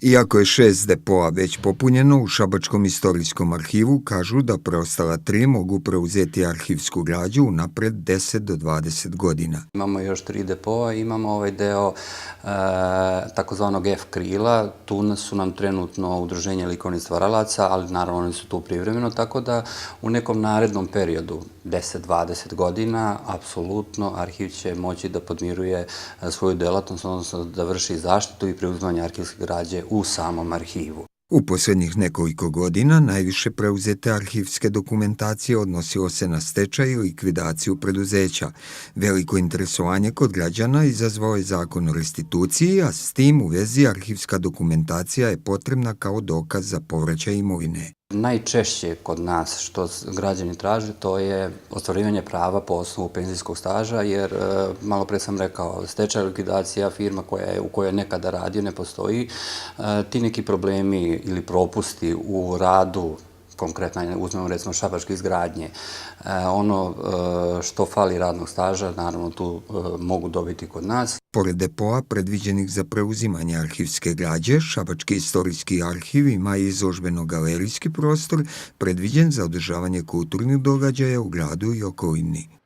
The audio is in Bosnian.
Iako je 6 depoa već popunjeno, u Šabačkom istorijskom arhivu kažu da preostala 3 mogu preuzeti arhivsku građu unapred 10 do 20 godina. Imamo još 3 depoa, imamo ovaj deo takozvanog F krila, tu su nam trenutno udruženje likovnih stvaralaca, ali naravno oni su tu privremeno, tako da u nekom narednom periodu, 10-20 godina, apsolutno arhiv će moći da podmiruje svoju delatnost, odnosno da vrši zaštitu i preuzimanje arhivske građe u samom arhivu. U posljednjih nekoliko godina najviše preuzete arhivske dokumentacije odnosilo se na stečaj i likvidaciju preduzeća. Veliko interesovanje kod građana izazvao je zakon o restituciji, a s tim u vezi arhivska dokumentacija je potrebna kao dokaz za povraćaj imovine. Najčešće kod nas što građani traže to je ostvarivanje prava po osnovu penzijskog staža, jer malo pre sam rekao, stečaj, likvidacija, firma u kojoj je nekada radio ne postoji. Ti neki problemi ili propusti u radu, konkretno uzmemo recimo šabačke izgradnje, ono što fali radnog staža, naravno tu mogu dobiti kod nas. Pored depoa predviđenih za preuzimanje arhivske građe, Šabački istorijski arhiv ima i izložbeno-galerijski prostor predviđen za održavanje kulturnih događaja u gradu i okolini.